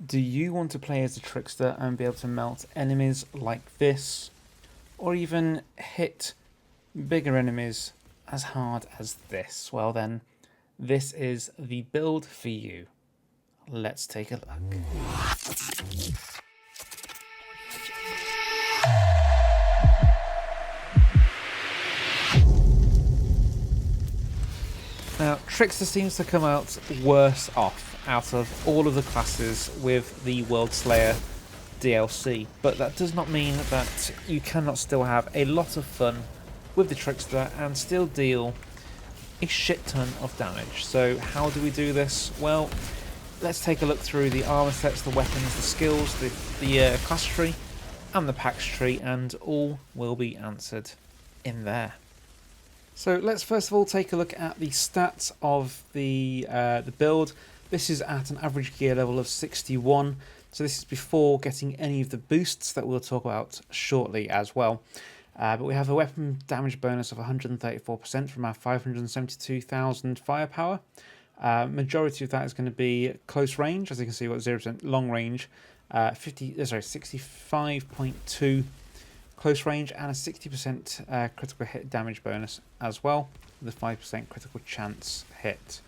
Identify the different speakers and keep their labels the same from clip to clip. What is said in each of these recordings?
Speaker 1: Do you want to play as a Trickster and be able to melt enemies like this, or even hit bigger enemies as hard as this? Well then, this is the build for you. Let's take a look. Now, Trickster seems to come out worse off out of all of the classes with the World Slayer DLC, but that does not mean that you cannot still have a lot of fun with the Trickster and still deal a shit ton of damage. So how do we do this? Well, let's take a look through the armor sets, the weapons, the skills, the class tree and the packs tree, and all will be answered in there. So let's first of all take a look at the stats of the build. This is at an average gear level of 61, so this is before getting any of the boosts that we'll talk about shortly as well. But we have a weapon damage bonus of 134% from our 572,000 firepower. Majority of that is going to be close range, as you can see, we've got 0% long range, 65.2 close range, and a 60% critical hit damage bonus as well, with a 5% critical chance hit.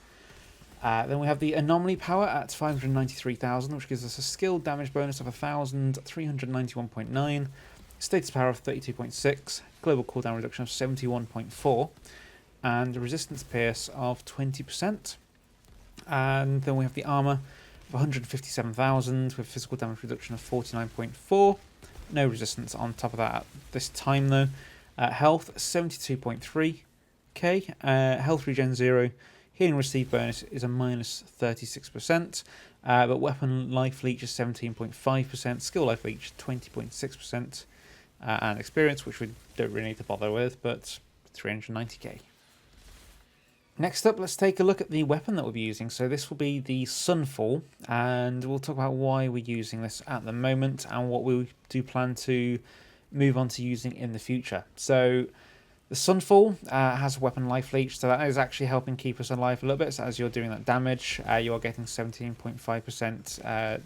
Speaker 1: Then we have the anomaly power at 593,000, which gives us a skill damage bonus of 1,391.9, status power of 32.6, global cooldown reduction of 71.4, and a resistance pierce of 20%. And then we have the armor of 157,000 with physical damage reduction of 49.4. No resistance on top of that at this time though. Health 72.3k, health regen 0, healing received bonus is a minus 36%, but weapon life leech is 17.5%, skill life leech 20.6%, and experience, which we don't really need to bother with, but 390k. Next up, let's take a look at the weapon that we'll be using. So this will be the Sunfall, and we'll talk about why we're using this at the moment and what we do plan to move on to using in the future. So the Sunfall has a weapon life leech, so that is actually helping keep us alive a little bit. So as you're doing that damage, you are getting 17.5%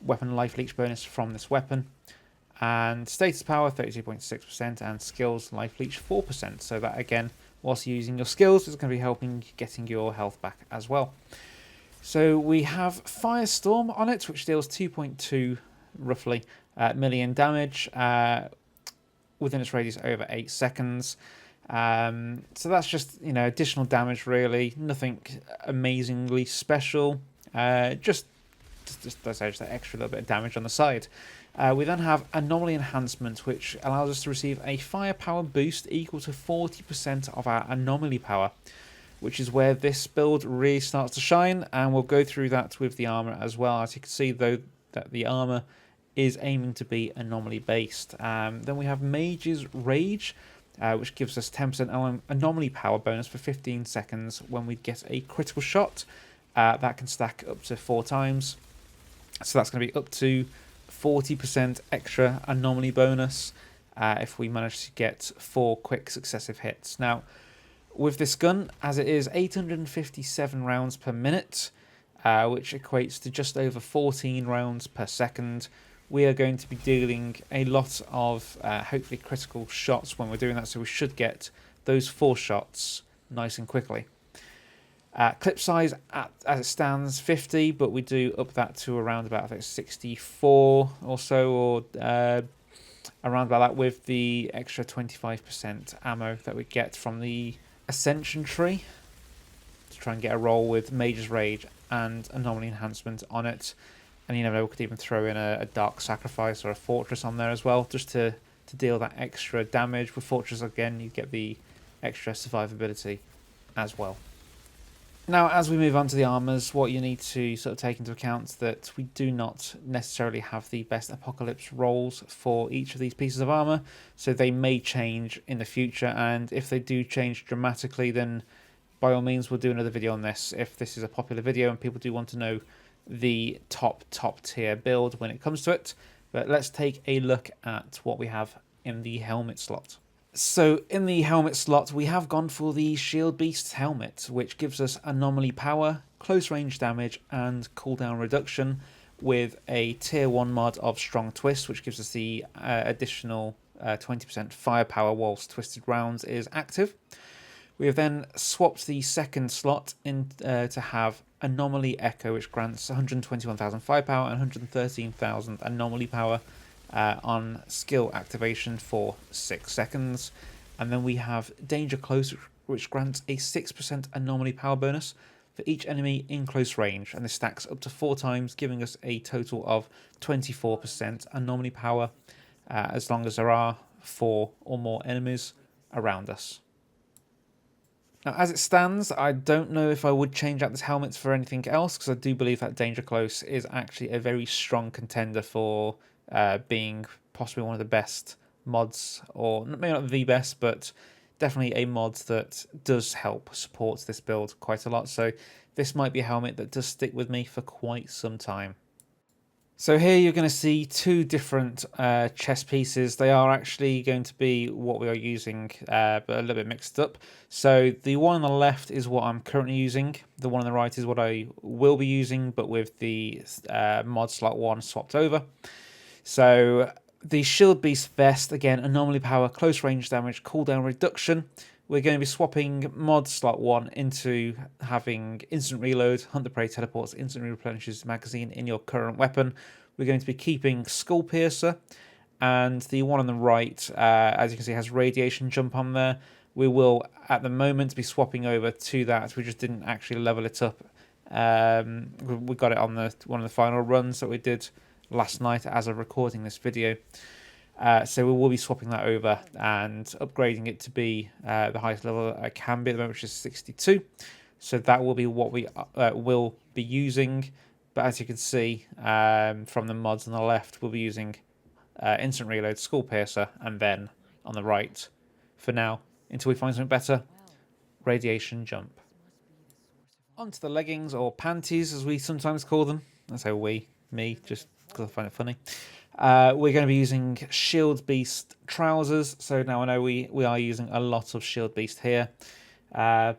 Speaker 1: weapon life leech bonus from this weapon. And status power 32.6% and skills life leech 4%. So that again, whilst you're using your skills, it's going to be helping getting your health back as well. So we have Firestorm on it, which deals 2.2 roughly million damage within its radius over 8 seconds. So that's just, additional damage really, nothing amazingly special. Just that extra little bit of damage on the side. We then have Anomaly Enhancement, which allows us to receive a firepower boost equal to 40% of our anomaly power, which is where this build really starts to shine, and we'll go through that with the armor as well. As you can see, though, that the armor is aiming to be anomaly based. Then we have Mage's Rage, which gives us 10% anomaly power bonus for 15 seconds when we get a critical shot. That can stack up to 4 times, so that's going to be up to 40% extra anomaly bonus if we manage to get 4 quick successive hits. Now, with this gun, as it is 857 rounds per minute, which equates to just over 14 rounds per second, we are going to be dealing a lot of hopefully critical shots when we're doing that, so we should get those 4 shots nice and quickly. Clip size as it stands 50, but we do up that to around about, I think, 64 or so, or around about that, with the extra 25% ammo that we get from the Ascension Tree to try and get a roll with Mage's Rage and Anomaly Enhancement on it. And you never know, we could even throw in a Dark Sacrifice or a Fortress on there as well, just to deal that extra damage. With Fortress, again, you get the extra survivability as well. Now, as we move on to the armors, what you need to sort of take into account is that we do not necessarily have the best Apocalypse rolls for each of these pieces of armor, so they may change in the future, and if they do change dramatically, then by all means we'll do another video on this if this is a popular video and people do want to know the top tier build when it comes to it. But let's take a look at what we have in the helmet slot. So in the helmet slot, we have gone for the Shield Beast helmet, which gives us anomaly power, close range damage, and cooldown reduction, with a tier 1 mod of Strong Twist, which gives us the additional 20% firepower whilst Twisted Rounds is active. We have then swapped the second slot in to have Anomaly Echo, which grants 121,000 firepower and 113,000 anomaly power on skill activation for 6 seconds. And then we have Danger Close, which grants a 6% anomaly power bonus for each enemy in close range, and this stacks up to 4 times, giving us a total of 24% anomaly power as long as there are 4 or more enemies around us. Now, as it stands, I don't know if I would change out this helmet for anything else, because I do believe that Danger Close is actually a very strong contender for being possibly one of the best mods, or maybe not the best, but definitely a mod that does help support this build quite a lot. So this might be a helmet that does stick with me for quite some time. So here you're going to see 2 different chest pieces. They are actually going to be what we are using, but a little bit mixed up. So the one on the left is what I'm currently using. The one on the right is what I will be using, but with the mod slot 1 swapped over. So the Shield Beast Vest, again, anomaly power, close range damage, cooldown reduction. We're going to be swapping mod slot 1 into having instant reload, Hunt the Prey teleports, instantly replenishes magazine in your current weapon. We're going to be keeping Skull Piercer, and the one on the right, as you can see, has radiation jump on there. We will, at the moment, be swapping over to that. We just didn't actually level it up. We got it on one of the final runs that we did last night as of recording this video. So we will be swapping that over and upgrading it to be the highest level I can be at the moment, which is 62. So that will be what we will be using. But as you can see from the mods on the left, we'll be using Instant Reload, Skull Piercer, and then on the right, for now, until we find something better, Radiation Jump. Onto the leggings, or panties as we sometimes call them. I say me, just because I find it funny. We're going to be using Shield Beast trousers. So now I know we are using a lot of Shield Beast here. But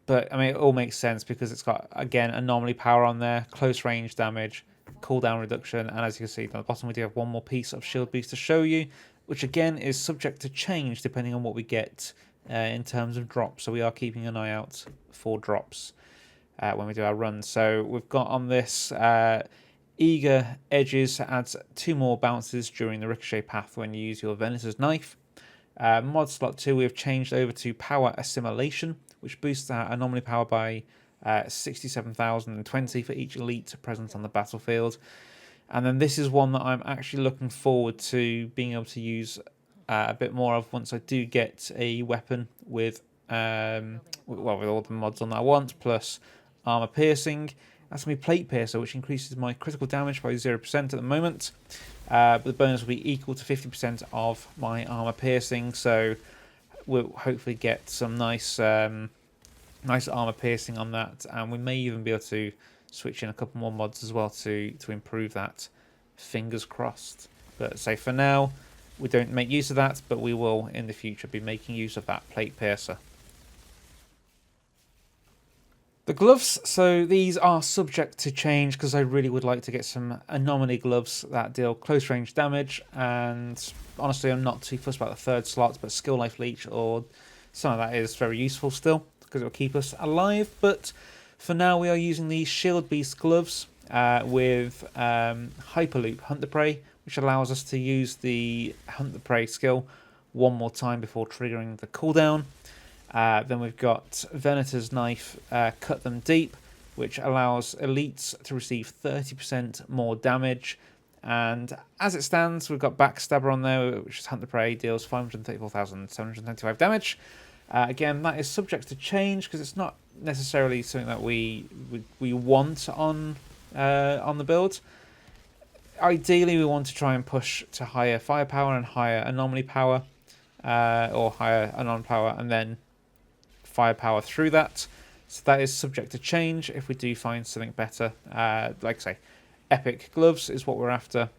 Speaker 1: I mean, it all makes sense because it's got, again, anomaly power on there, close range damage, cooldown reduction. And as you can see down the bottom, we do have one more piece of Shield Beast to show you, which again is subject to change depending on what we get in terms of drops. So we are keeping an eye out for drops when we do our runs. So we've got on this Eager Edges, adds 2 more bounces during the ricochet path when you use your Venator's Knife. Mod slot 2 we have changed over to Power Assimilation, which boosts our anomaly power by 67,020 for each elite present on the battlefield. And then this is one that I'm actually looking forward to being able to use a bit more of once I do get a weapon with with all the mods on that I want, plus armor piercing. That's going to be Plate Piercer, which increases my critical damage by 0% at the moment. But the bonus will be equal to 50% of my armor piercing, so we'll hopefully get some nice armor piercing on that, and we may even be able to switch in a couple more mods as well to improve that. Fingers crossed. But say for now, we don't make use of that, but we will in the future be making use of that Plate Piercer. The gloves, so these are subject to change because I really would like to get some anomaly gloves that deal close range damage, and honestly I'm not too fussed about the third slot, but Skill Life Leech or some of that is very useful still because it will keep us alive. But for now we are using these Shield Beast gloves with Hyperloop Hunt the Prey, which allows us to use the Hunt the Prey skill one more time before triggering the cooldown. Then we've got Venator's Knife, Cut Them Deep, which allows elites to receive 30% more damage. And as it stands, we've got Backstabber on there, which is Hunt the Prey, deals 534,725 damage. Again, that is subject to change because it's not necessarily something that we want on the build. Ideally, we want to try and push to higher firepower and higher anomaly power, or higher anomaly power, and then firepower through that. So that is subject to change if we do find something better. Like I say, epic gloves is what we're after,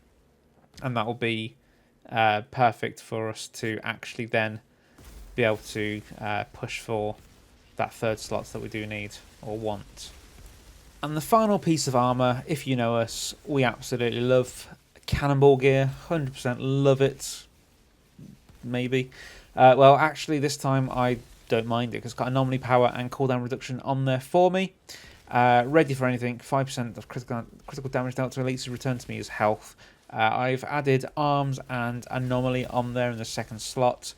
Speaker 1: and that will be perfect for us to actually then be able to push for that third slot that we do need or want. And the final piece of armour, if you know us, we absolutely love Cannonball gear. 100% love it. Maybe. Well, actually, this time I don't mind it because it's got anomaly power and cooldown reduction on there for me. Ready for anything. 5% of critical damage dealt to elites is returned to me as health. I've added arms and anomaly on there in the second slot.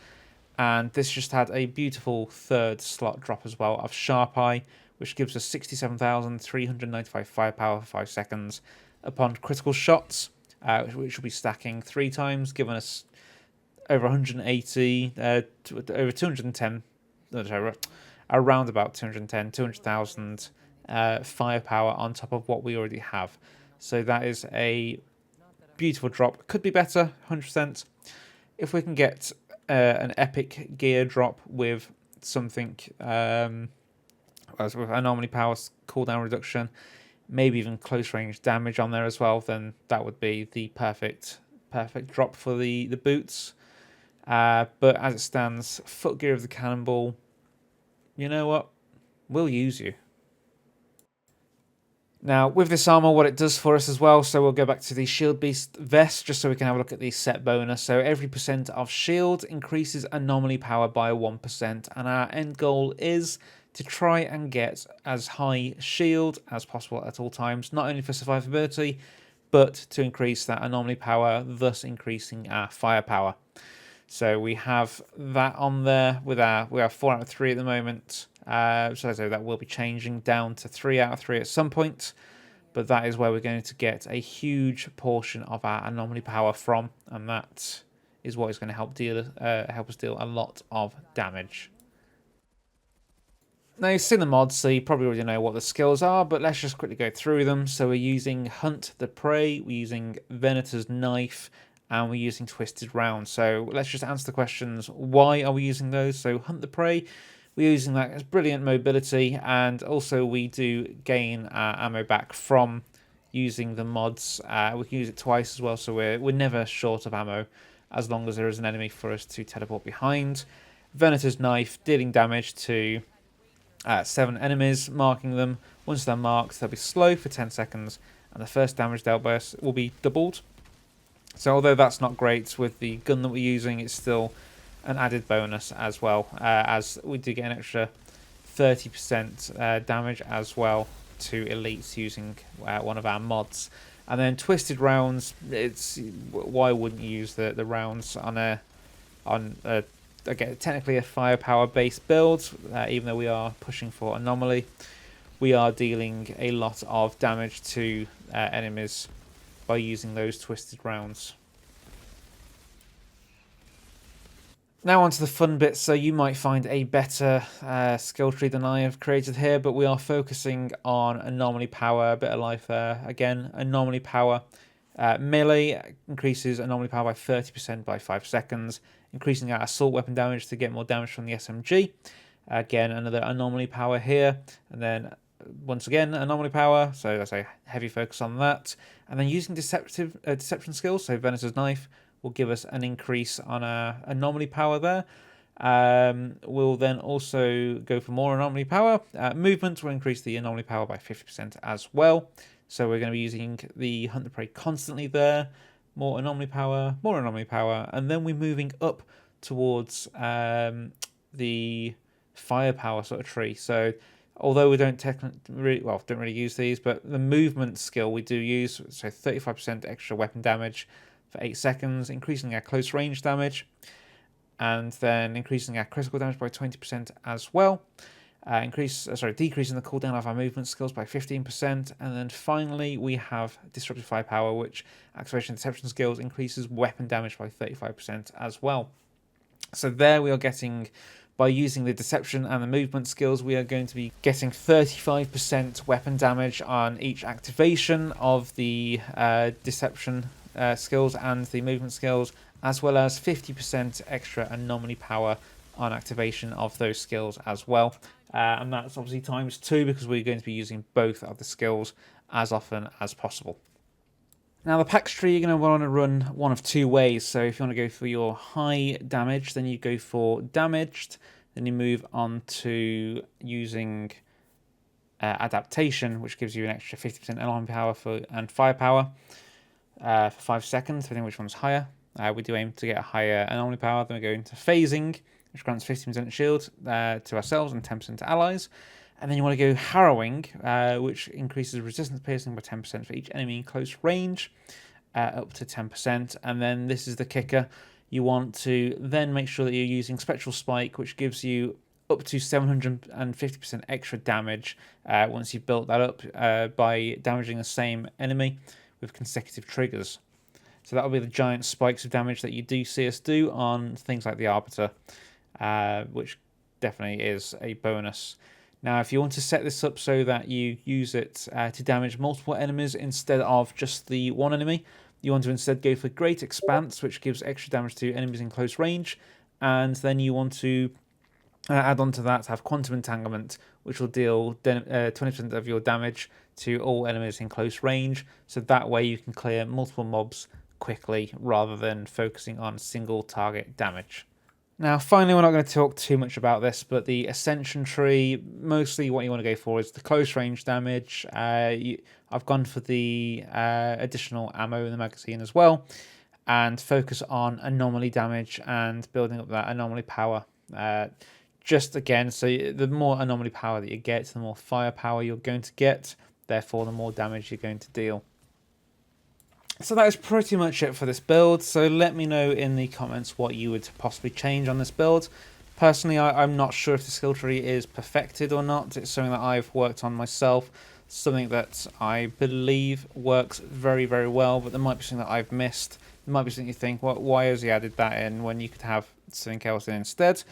Speaker 1: And this just had a beautiful third slot drop as well of Sharp Eye, which gives us 67,395 firepower for 5 seconds upon critical shots, which will be stacking 3 times, giving us over 180, over 210, around about 200,000 firepower on top of what we already have. So that is a beautiful drop. Could be better, 100%. If we can get an epic gear drop with something with anomaly power, cooldown reduction, maybe even close range damage on there as well, then that would be the perfect drop for the boots. But as it stands, foot gear of the Cannonball, you know what? We'll use you. Now, with this armor, what it does for us as well, so we'll go back to the Shield Beast vest, just so we can have a look at the set bonus. So every percent of shield increases anomaly power by 1%, and our end goal is to try and get as high shield as possible at all times, not only for survivability, but to increase that anomaly power, thus increasing our firepower. So we have that on there we are 4 out of 3 at the moment. So that will be changing down to 3 out of 3 at some point. But that is where we're going to get a huge portion of our anomaly power from, and that is what is going to help us deal a lot of damage. Now, you've seen the mods, so you probably already know what the skills are, but let's just quickly go through them. So we're using Hunt the Prey, we're using Venator's Knife, and we're using Twisted Round. So let's just answer the questions. Why are we using those? So Hunt the Prey, we're using that as brilliant mobility, and also we do gain our ammo back from using the mods. We can use it twice as well, so we're never short of ammo as long as there is an enemy for us to teleport behind. Venator's Knife, dealing damage to 7 enemies, marking them. Once they're marked, they'll be slow for 10 seconds, and the first damage dealt by us will be doubled. So although that's not great with the gun that we're using, it's still an added bonus as well, as we do get an extra 30% damage as well to elites using one of our mods. And then Twisted Rounds, why wouldn't you use the rounds on again, technically a firepower based build, even though we are pushing for anomaly. We are dealing a lot of damage to enemies by using those Twisted Rounds. Now onto the fun bits. So you might find a better skill tree than I have created here, but we are focusing on anomaly power, a bit of life there. Again, anomaly power. Melee increases anomaly power by 30% by 5 seconds, increasing our assault weapon damage to get more damage from the SMG. Again, another anomaly power here, and then once again anomaly power, so that's a heavy focus on that. And then using deception skills, so Venator's Knife will give us an increase on our anomaly power there. We'll then also go for more anomaly power. Movement will increase the anomaly power by 50% as well. So we're going to be using the Hunt the Prey constantly there. More anomaly power, and then we're moving up towards the firepower sort of tree. So although we don't really use these, but the movement skill we do use. So 35% extra weapon damage for 8 seconds, increasing our close range damage, and then increasing our critical damage by 20% as well. Decreasing the cooldown of our movement skills by 15%, and then finally we have Disruptive Firepower, which activation deception skills increases weapon damage by 35% as well. So there we are getting, by using the deception and the movement skills, we are going to be getting 35% weapon damage on each activation of the deception skills and the movement skills, as well as 50% extra anomaly power on activation of those skills as well. And that's obviously ×2 because we're going to be using both of the skills as often as possible. Now the packs tree, you're going to want to run one of 2 ways. So if you want to go for your high damage, then you go for damaged, then you move on to using adaptation, which gives you an extra 50% alarm power and firepower for 5 seconds, depending on which one's higher. We do aim to get a higher anomaly power. Then we go into phasing, which grants 15% shield to ourselves and 10% to allies. And then you want to go harrowing, which increases resistance piercing by 10% for each enemy in close range, up to 10%. And then this is the kicker. You want to then make sure that you're using Spectral Spike, which gives you up to 750% extra damage once you've built that up by damaging the same enemy with consecutive triggers. So that'll be the giant spikes of damage that you do see us do on things like the Arbiter, which definitely is a bonus. Now, if you want to set this up so that you use it to damage multiple enemies instead of just the one enemy, you want to instead go for Great Expanse, which gives extra damage to enemies in close range, and then you want to add on to that, have Quantum Entanglement, which will deal 20% of your damage to all enemies in close range, so that way you can clear multiple mobs quickly rather than focusing on single target damage. Now, finally, we're not going to talk too much about this, but the Ascension Tree, mostly what you want to go for is the close range damage. I've gone for the additional ammo in the magazine as well, and focus on anomaly damage and building up that anomaly power. Just again, so the more anomaly power that you get, the more firepower you're going to get, therefore the more damage you're going to deal. So that is pretty much it for this build. So let me know in the comments what you would possibly change on this build. Personally, I'm not sure if the skill tree is perfected or not. It's something that I've worked on myself, something that I believe works very, very well, but there might be something that I've missed. There might be something you think, well, why has he added that in when you could have something else in instead?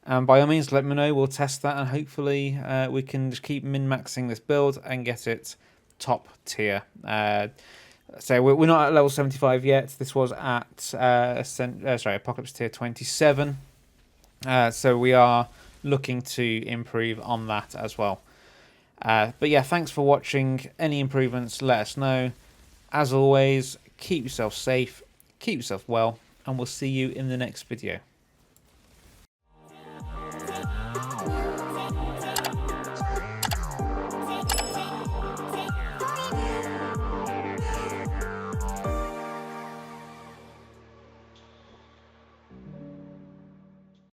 Speaker 1: By all means, let me know. We'll test that, and hopefully we can just keep min-maxing this build and get it top tier. So we're not at level 75 yet. This was at Apocalypse tier 27. So we are looking to improve on that as well. But yeah, thanks for watching. Any improvements, let us know. As always, keep yourself safe, keep yourself well, and we'll see you in the next video.